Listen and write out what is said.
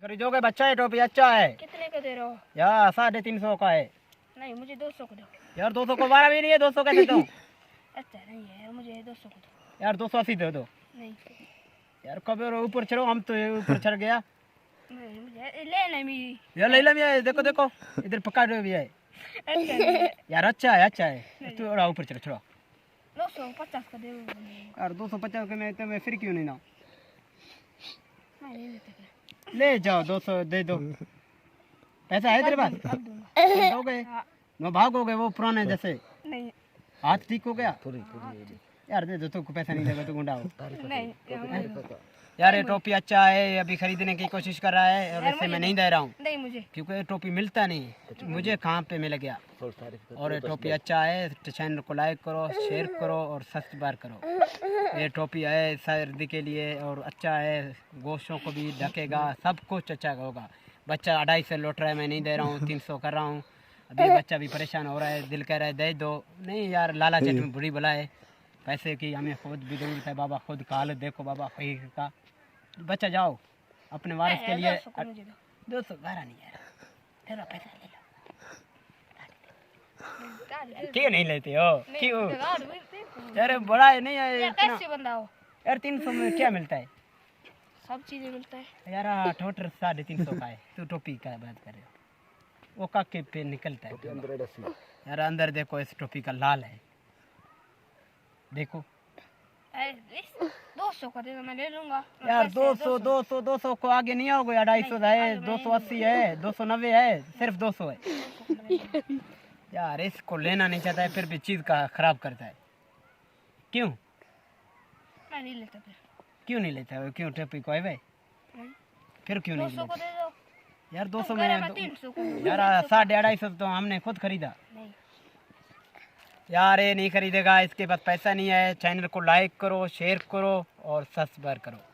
खरीदोगे बच्चा है टोपी अच्छा है। कितने का दे रहे हो? यार 350 का है। नहीं मुझे 200 को दो। यार 200 को वाला भी नहीं है, 200 कैसे दूं? अच्छा नहीं है, मुझे 200 को दो। यार 280 दे दो। नहीं यार कब ऊपर चढ़ो, हम तो ऊपर चढ़ गया। नहीं मुझे लेना मेरी। यार ले भी है, देखो देखो इधर पकड़ भी है। अच्छा नहीं है। यार अच्छा है अच्छा है, थोड़ा ऊपर चढ़ो छोड़ो। 250 का दे। यार 250 के मैं फिर क्यों नहीं ना नहीं लेते। ले जाओ, 200 दे दो। पैसा है तेरे पास? कल दूंगा। दोगे? मैं भागोगे वो पुराने जैसे? नहीं हाथ ठीक हो गया? यार दे दो, तुमको पैसा नहीं देगा तो गुंडा हो। नहीं यार ये टोपी अच्छा है, अभी खरीदने की कोशिश कर रहा है और इससे मैं नहीं दे रहा हूँ नहीं मुझे, क्योंकि ये टोपी मिलता नहीं, मुझे कहाँ पे मिल गया। और ये टोपी अच्छा है, चैनल को लाइक करो, शेयर करो और सब्सक्राइब करो। ये टोपी है सर्दी के लिए और अच्छा है, गोश्तों को भी ढकेगा, सब कुछ अच्छा होगा। बच्चा 250 लौट रहा है, मैं नहीं दे रहा हूँ, 300 कर रहा हूँ। अभी बच्चा भी परेशान हो रहा है, दिल कह रहा है दे दो। नहीं यार लाला चट में बुरी बला है, पैसे की हमें खुद भी जरूरत है बाबा, खुद का हालत देखो बाबा फकीर का। बच्चा जाओ अपने वारिस के लिए। 200 गारा नहीं यार, तेरा पैसा ले लो। क्यों नहीं लेते हो? क्यों? अरे बड़ा है नहीं है इतना। कैसे बंदा हो यार 300 में क्या मिलता है? सब चीजें मिलता है यार टोटल 350 का है, तू टोपी का बात कर रहे हो, वो काके पे निकलता है। यार अंदर देखो, इस टोपी का लाल है, देखो। 200 का दे दो, मैं ले लूंगा। यार 200 को आगे नहीं आओगे। 250 है, 280 है, 290 है, सिर्फ 200 है। यार इसको लेना नहीं चाहता है, फिर भी चीज का खराब करता है। क्यों? मैं नहीं लेता फिर। क्यों नहीं लेता है? क्यों टोपी को है भाई? फिर क्यों नहीं 200 को लेता? दे दो यार 200 तुम में कह रहे 300 को दो। यार 250 तो हमने खुद खरीदा। नहीं यार ये नहीं खरीदेगा, इसके पास पैसा नहीं है। चैनल को लाइक करो, शेयर करो और सब्सक्राइब करो।